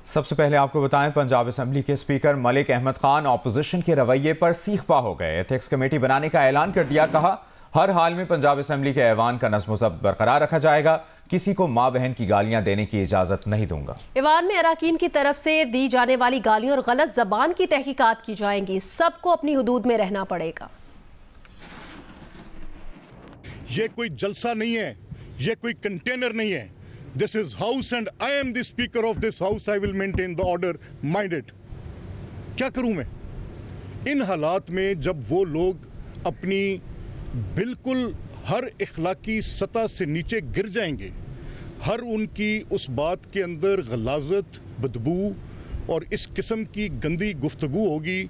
सबसे पहले आपको बताएं, पंजाब असेंबली के स्पीकर मलिक अहमद खान ऑपोजिशन के रवैये पर सीखपा हो गए। एथिक्स कमेटी बनाने का ऐलान कर दिया। कहा, हर हाल में पंजाब असेंबली के ऐवान का नज़्म ज़ब्त बरकरार रखा जाएगा। किसी को माँ बहन की गालियां देने की इजाजत नहीं दूंगा। ऐवान में अराकीन की तरफ से दी जाने वाली गालियों और गलत जबान की तहकीकात की जाएंगी। सबको अपनी हुदूद में रहना पड़ेगा। ये कोई जलसा नहीं है, ये कोई कंटेनर नहीं है। This is house and I am the speaker of this house. I will maintain the order. Mind it. क्या करूं मैं इन हालात में, जब वो लोग अपनी बिल्कुल हर इखलाकी सतह से नीचे गिर जाएंगे, हर उनकी उस बात के अंदर गलाजत, बदबू और इस किस्म की गंदी गुफ्तगू होगी,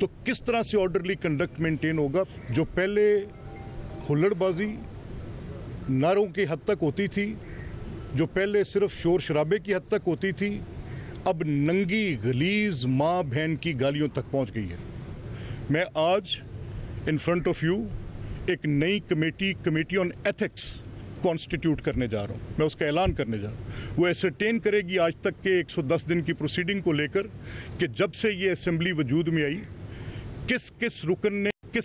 तो किस तरह से ऑर्डरली कंडक्ट मेंटेन होगा। जो पहले हुल्लड़बाजी नारों की हद तक होती थी, जो पहले सिर्फ शोर शराबे की हद तक होती थी, अब नंगी गलीज माँ बहन की गालियों तक पहुंच गई है। मैं आज इन फ्रंट ऑफ यू एक नई कमेटी ऑन एथिक्स कॉन्स्टिट्यूट करने जा रहा हूं। मैं उसका ऐलान करने जा रहा हूं। वो एसरटेन करेगी आज तक के 110 दिन की प्रोसीडिंग को लेकर कि जब से ये असेंबली वजूद में आई, किस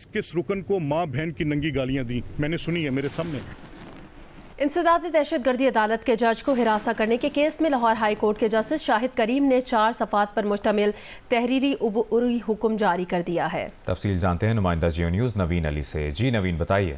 किस रुकन को माँ बहन की नंगी गालियां दी। मैंने सुनी है मेरे सामने। इंसदाद दहशतगर्दी अदालत के जज को हिरासा करने के केस में लाहौर हाई कोर्ट के जस्टिस शाहिद करीम ने 4 सफ़ात पर मुश्तमिल तहरीरी उबूरी हुक्म जारी कर दिया है। तफसील जानते हैं नुमाइंदा जियो न्यूज़ नवीन अली से। जी नवीन, बताइए।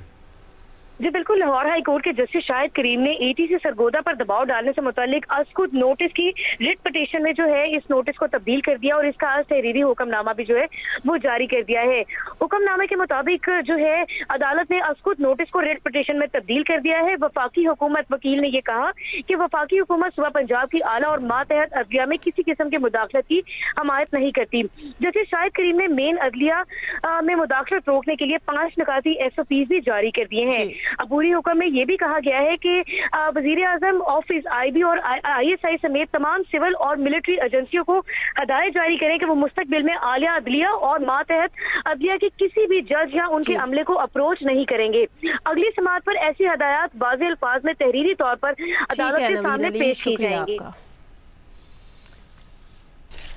जी बिल्कुल, लाहौर हाई कोर्ट के जस्टिस शाहिद करीम ने ATC सरगोदा पर दबाव डालने से मुतालिक अस्कुद नोटिस की रिट पिटीशन में जो है इस नोटिस को तब्दील कर दिया और इसका आज तहरीरी हुक्मनामा भी जो है वो जारी कर दिया है। हुक्मनामे के मुताबिक जो है अदालत ने अस्कुद नोटिस को रिट पिटीशन में तब्दील कर दिया है। वफाकी हुकूमत वकील ने यह कहा कि वफाकी हुकूमत सूबा पंजाब की आला और मातहत अदलिया में किसी किस्म के मुदाखलत की हमायत नहीं करती। जस्टिस शाहिद करीम ने मेन अदलिया में मुदाखलत रोकने के लिए 5 निकाती SOPs भी जारी कर दिए हैं। अबूरी हुक्म में यह भी कहा गया है कि वजीर आजम ऑफिस, IB और ISI समेत तमाम सिविल और मिलिट्री एजेंसियों को हदायत जारी करें कि वो मुस्तकबिल में आलिया अदलिया और मातहत अदलिया के किसी भी जज या उनके अमले को अप्रोच नहीं करेंगे। अगली समात पर ऐसी हदायत वाज़ेह अल्फाज में तहरीरी तौर पर अदालत के सामने पेश की जाएंगी।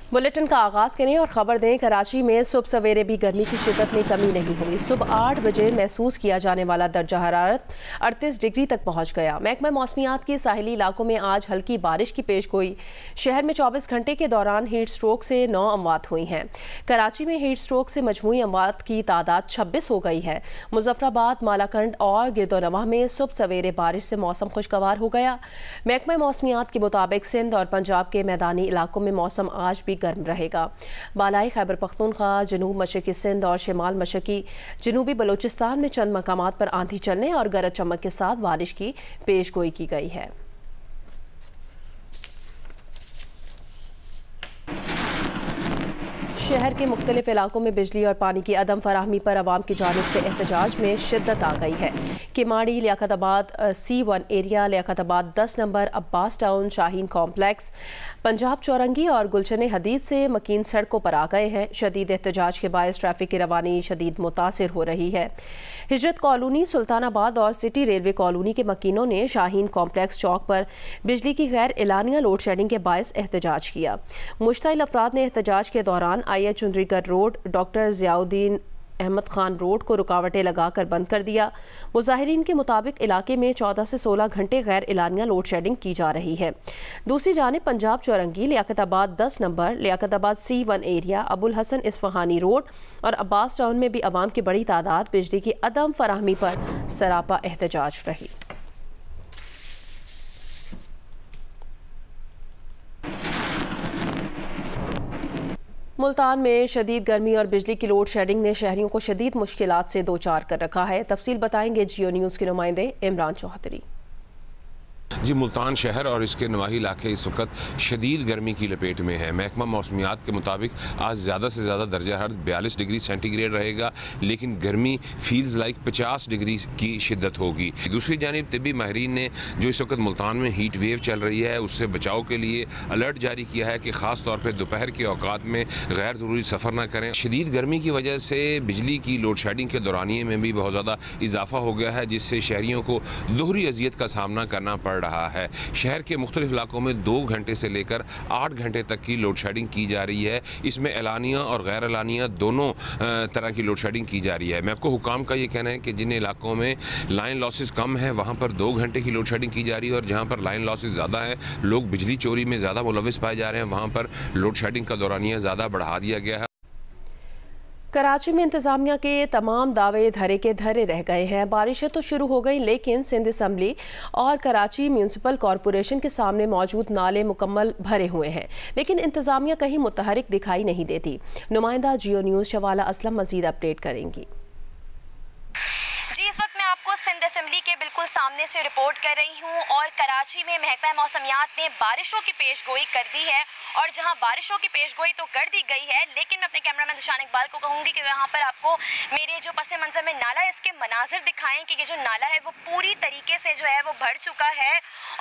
बुलेटिन का आगाज करें और खबर दें, कराची में सुबह सवेरे भी गर्मी की शिद्दत में कमी नहीं हुई। सुबह 8 बजे महसूस किया जाने वाला दर्जा हरारत 38 डिग्री तक पहुंच गया। महकमा मौसमियात के साहिली इलाकों में आज हल्की बारिश की पेशगोई। शहर में 24 घंटे के दौरान हीट स्ट्रोक से 9 अमवात हुई हैं। कराची में हीट स्ट्रोक से मजमूई अमवात की तादाद 26 हो गई है। मुजफ्फराबाद, मालाकंड और गिरदोनवाह में सुबह सवेरे बारिश से मौसम खुशगवार हो गया। महकमा मौसमियात के मुताबिक सिंध और पंजाब के मैदानी इलाकों में मौसम आज भी गर्म रहेगा। बालाई खैबर पख्तूनख्वा, जनूब मशरकी सिंध और शिमाल मशरकी जनूबी बलूचिस्तान में चंद मकामात पर आंधी चलने और गरज चमक के साथ बारिश की पेशगोई की गई है। शहर के मुख्तलिफ इलाकों में बिजली और पानी की अदम फराहमी पर अवाम की जानिब से एहतजाज में शिद्दत आ गई है। Kemari, Liaquatabad C1 area, Liaquatabad 10 number, Abbas town, Shaheen complex, Punjab Chowrangi और गुलशन हदीद से मकीन सड़कों पर आ गए हैं। शदीद एहतजाज के बायस ट्रैफिक की रवानी शदीद मुतासिर हो रही है। हिजरत कॉलोनी, सुल्तानाबाद और सिटी रेलवे कॉलोनी के मकीनों ने शाहीन कॉम्प्लेक्स चौक पर बिजली की गैर एलानिया लोड शेडिंग के बायस एहतजाज किया। मुश्ताइल अफराद ने एहतजाज के दौरान Chundrigarh road, doctor Ziauddin Ahmed Khan road को रुकावटें लगाकर बंद कर दिया। मुजाहिरीन के मुताबिक इलाके में 14 से 16 घंटे गैर एलानिया लोड शेडिंग की जा रही है। दूसरी जानिब Punjab Chowrangi, Liaquatabad 10 number, Liaquatabad C1 area, Abul Hasan Isphahani road और अब्बास टाउन में भी अवाम की बड़ी तादाद बिजली की अदम फराहमी पर सरापा एहतजाज रही। मुल्तान में शदीद गर्मी और बिजली की लोड शेडिंग ने शहरियों को शदीद मुश्किलात से दो चार कर रखा है। तफसील बताएंगे जियो न्यूज़ के नुमाइंदे इमरान चौधरी। जी, मुल्तान शहर और इसके नवाही इलाके इस वक्त शदीद गर्मी की लपेट में है। महकमा मौसमियात के मुताबिक आज ज़्यादा से ज़्यादा दर्जा हरारत 42 डिग्री सेंटीग्रेड रहेगा, लेकिन गर्मी फील्स लाइक 50 डिग्री की शिद्दत होगी। दूसरी जानिब तिब्बी माहिरीन ने जो इस वक्त मुल्तान में हीट वेव चल रही है उससे बचाव के लिए अलर्ट जारी किया है कि ख़ास तौर पर दोपहर के औकात में गैर ज़रूरी सफ़र न करें। शदीद गर्मी की वजह से बिजली की लोड शेडिंग के दौरानिए में भी बहुत ज़्यादा इजाफा हो गया है, जिससे शहरियों को दोहरी अजियत का सामना करना पड़ रहा है। शहर के मुख्तलिफ इलाकों में 2 घंटे से लेकर 8 घंटे तक की लोड शेडिंग की जा रही है। इसमें एलानिया और गैर एलानिया दोनों तरह की लोड शेडिंग की जा रही है। मैं आपको हुकाम का ये कहना है कि जिन इलाकों में लाइन लॉसेस कम है वहाँ पर 2 घंटे की लोड शेडिंग की जा रही है, और जहाँ पर लाइन लॉसेस ज़्यादा है, लोग बिजली चोरी में ज़्यादा मुलविस पाए जा रहे हैं, वहाँ पर लोड शेडिंग का दौरानिया ज़्यादा बढ़ा दिया गया है। कराची में इंतजामिया के तमाम दावे धरे के धरे रह गए हैं। बारिशें तो शुरू हो गई, लेकिन सिंध असम्बली और कराची म्यूनसिपल कॉरपोरेशन के सामने मौजूद नाले मुकम्मल भरे हुए हैं, लेकिन इंतजामिया कहीं मुतहरिक दिखाई नहीं देती। नुमाइंदा जियो न्यूज़ शवाला असलम मजीद अपडेट करेंगी। जी, इस वक्त मैं आपको सिंध असम्बली के बिल्कुल सामने से रिपोर्ट कर रही हूँ और कराची में महकमा मौसमियात ने बारिशों की पेशगोई कर दी है, और जहाँ बारिशों की पेशगोई तो कर दी गई है, लेकिन मैं अपने कैमरामैन दिशान इकबाल को कहूँगी कि यहाँ पर आपको मेरे जो पस मंजर में नाला है इसके मनाजिर दिखाएं कि ये जो नाला है वो पूरी तरीके से जो है वो भर चुका है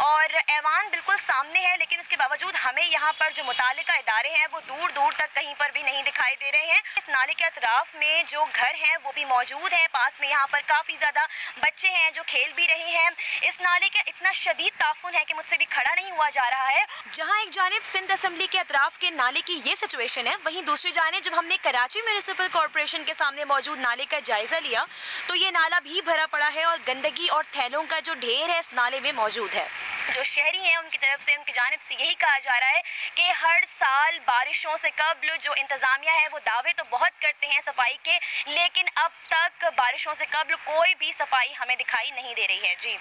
और ऐवान बिल्कुल सामने है, लेकिन उसके बावजूद हमें यहाँ पर जो मुतालिका इदारे हैं वो दूर दूर तक कहीं पर भी नहीं दिखाई दे रहे हैं। इस नाले के अतराफ में जो घर हैं वो भी मौजूद हैं, पास में यहाँ पर काफ़ी ज़्यादा बच्चे हैं जो खेल भी रहे हैं। इस नाले का इतना शदीद ताफुन है कि मुझसे भी खड़ा नहीं हुआ जा रहा है। जहाँ एक जानिब सिंध असम्बली के अतराफ के नाले की ये सिचुएशन है, वहीं दूसरी जानिब जब हमने कराची म्यूनिसिपल कॉरपोरेशन के सामने मौजूद नाले का जायजा लिया तो ये नाला भी भरा पड़ा है और गंदगी और थैलों का जो ढेर है इस नाले में मौजूद है। जो शहरी हैं उनकी तरफ से, उनकी जानिब से यही कहा जा रहा है कि हर साल बारिशों से कबल जो इंतजामिया है वो दावे तो बहुत करते हैं सफाई के, लेकिन अब तक बारिशों से कबल कोई भी सफाई हमें दिखाई नहीं दे रही है। जी,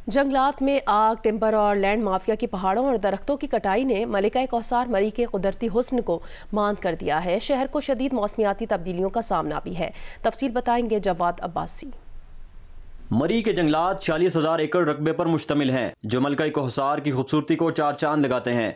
जंगलात में आग, टिम्बर और लैंड माफिया की पहाड़ों और दरख्तों की कटाई ने मलिका कौसार मरी के कुदरती हुस्न को मांद कर दिया है। शहर को शदीद मौसमियाती तब्दीलियों का सामना भी है। तफसील बताएंगे जवाद अब्बासी। मरी के जंगलात 40,000 एकड़ रकबे पर मुश्तमिल हैं, जो मलिका कौसार की खूबसूरती को 4 चांद लगाते हैं।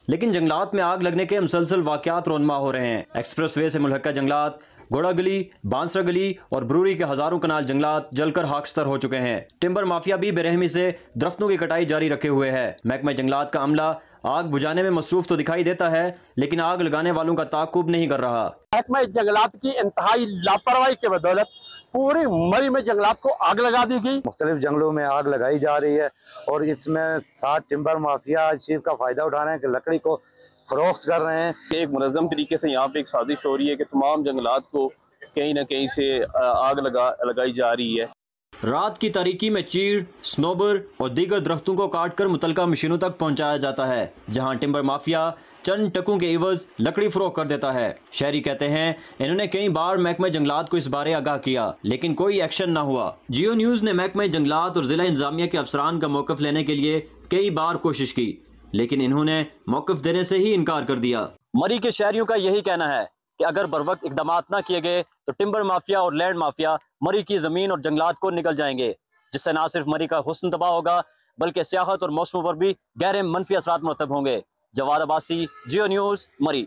लेकिन जंगलात में आग लगने के मुसलसल वाकयात रोनमा हो रहे हैं। एक्सप्रेस वे से मुल्हका जंगलात, घोड़ा गली, बांसरा गली और ब्रूरी के हजारों कनाल जंगलात जलकर खाकस्तर हो चुके हैं। टिम्बर माफिया भी बेरहमी से दरख्तों की कटाई जारी रखे हुए है। महकमा जंगलात का अमला आग बुझाने में मसरूफ तो दिखाई देता है, लेकिन आग लगाने वालों का ताकुब नहीं कर रहा। महकमा जंगलात की इंतहाई लापरवाही के बदौलत पूरी मरी में जंगलात को आग लगा दी गई। मुख्तलिफ जंगलों में आग लगाई जा रही है और इसमें साथ टिम्बर माफिया इस चीज का फायदा उठा रहे हैं कि लकड़ी को फरोख्त कर रहे हैं। एक मुनज़्ज़म तरीके से यहाँ पे एक साजिश हो रही है कि तमाम जंगलात को कहीं ना कहीं से आग लगाई जा रही है। रात की तारीकी में चीड़, स्नोबर और दीगर दरख्तों को काटकर मुतलका मशीनों तक पहुँचाया जाता है, जहाँ टिम्बर माफिया चंद टकों के एवज लकड़ी फरोख्त कर देता है। शहरी कहते हैं इन्होंने कई बार महकमा जंगलात को इस बारे आगाह किया, लेकिन कोई एक्शन न हुआ। जियो न्यूज़ ने महकमा जंगलात और जिला इंतजामिया के अफसरान का मौक़िफ़ लेने के लिए कई बार कोशिश की, लेकिन इन्होंने मौक़िफ़ देने से ही इनकार कर दिया। मरी के शहरियों का यही कहना है कि अगर बरवक्त इकदाम न किए गए तो टिम्बर माफिया और लैंड माफिया मरी की ज़मीन और जंगलात को निकल जाएंगे, जिससे न सिर्फ मरी का हुस्न तबाह होगा बल्कि सियाहत और मौसमों पर भी गहरे मनफी असरात मुरतब होंगे। जवाद अब्बासी, जियो न्यूज़, मरी।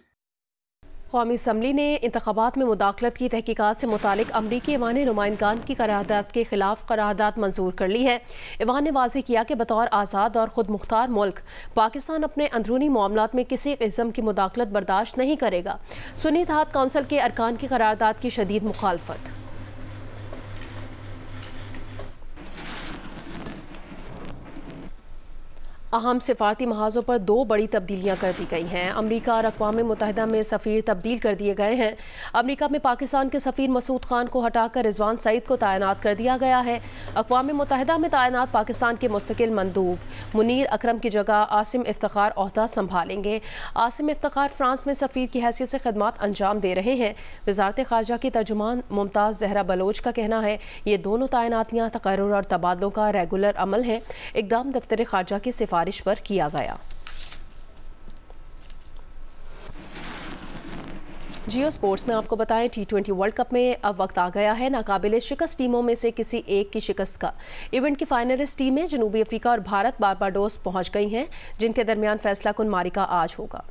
कौमी असम्बली ने इंतखाबात में मुदाखलत की तहकीकात से मुतालिक अमरीकी ऐवान नुमाइंदगान की करारदाद के खिलाफ करारदाद मंजूर कर ली है। ऐवान ने वाज़ेह किया कि बतौर आज़ाद और खुद मुख्तार मुल्क पाकिस्तान अपने अंदरूनी मामलात में किसी किस्म की मुदाखलत बर्दाश्त नहीं करेगा। सुन्नी इत्तेहाद काउंसिल के अरकान की करारदाद की शदीद मुखालफत। अहम सिफारती महाजों पर 2 बड़ी तब्दीलियां कर दी गई हैं। अमरीका और अक़वाम मुत्तहिदा में सफ़ीर तब्दील कर दिए गए हैं। अमरीका में पाकिस्तान के सफ़ीर मसूद खान को हटाकर रिजवान सईद को तैनात कर दिया गया है। अक़वाम मुत्तहिदा में तैनात पाकिस्तान के मुस्तकिल मंदूब मुनीर अकरम की जगह आसिम इफ्तिखार ओहदा संभालेंगे। आसिम इफ्तिखार फ्रांस में सफ़ीर की हैसियत से खदमात अंजाम दे रहे हैं। वज़ारत ख़ारजा की तर्जुमान मुमताज़ ज़हरा बलोच का कहना है ये दोनों तैनातियाँ तकर्रुर और तबादलों का रेगुलर अमल है। इक़दाम दफ्तर ख़ारजा की सिफारिश पर किया गया। जियो स्पोर्ट्स में आपको बताएं T20 वर्ल्ड कप में अब वक्त आ गया है नाकाबिले शिकस्त टीमों में से किसी एक की शिकस्त का। इवेंट की फाइनलिस्ट टीमें जनूबी अफ्रीका और भारत बारबाडोस पहुंच गई हैं, जिनके दरमियान फैसला कुन मारिका आज होगा।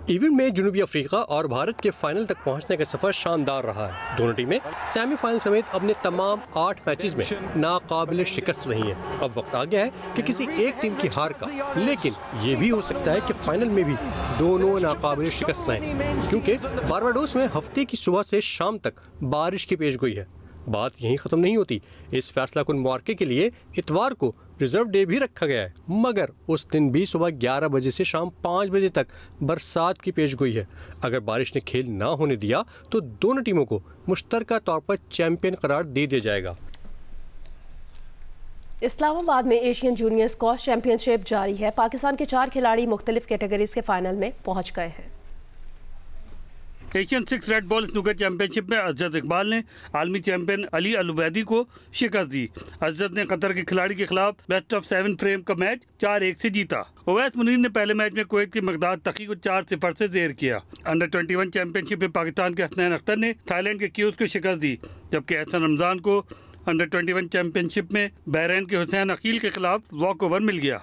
इवेंट में जनूबी अफ्रीका और भारत के फाइनल तक पहुंचने का सफर शानदार रहा है। दोनों टीमें सेमीफाइनल समेत अपने तमाम 8 मैचेस में नाकाबिले शिकस्त रही हैं। अब वक्त आ गया है कि किसी एक टीम की हार का, लेकिन ये भी हो सकता है कि फाइनल में भी दोनों नाकाबिले शिकस्त रहें, क्योंकि बारबाडोस में हफ्ते की सुबह से शाम तक बारिश की पेशगोई है। बात यहीं ख़त्म नहीं होती। इस फैसला कुन मुआरके के लिए इतवार को रिजर्व डे भी रखा गया है, मगर उस दिन भी सुबह 11 बजे से शाम 5 बजे तक बरसात की पेशगोई है। अगर बारिश ने खेल ना होने दिया तो दोनों टीमों को मुश्तरका तौर पर चैंपियन करार दे दिया जाएगा। इस्लामाबाद में एशियन जूनियर स्क्वॉश चैंपियनशिप जारी है। पाकिस्तान के 4 खिलाड़ी मुख्तलिफ कैटेगरीज के फाइनल में पहुंच गए हैं। Asian 6 red ball snooker championship में अजद इकबाल ने आलमी चैंपियन अली अलुबैदी को शिकस्त दी। अजद ने कतर के खिलाड़ी के खिलाफ बेस्ट ऑफ 7 फ्रेम का मैच 4-1 से जीता। ओवैस मुनीर ने पहले मैच में कुवैत की मकदाद तकी को 4-0 से ज़ेर किया। अंडर 21 चैंपियनशिप में पाकिस्तान के हसनैन अख्तर ने थाईलैंड के क्यूज को शिकस्त दी, जबकि एहसन रमजान को अंडर 21 चैंपियनशिप में बहरीन के हुसैन अकील के खिलाफ वॉक ओवर मिल गया।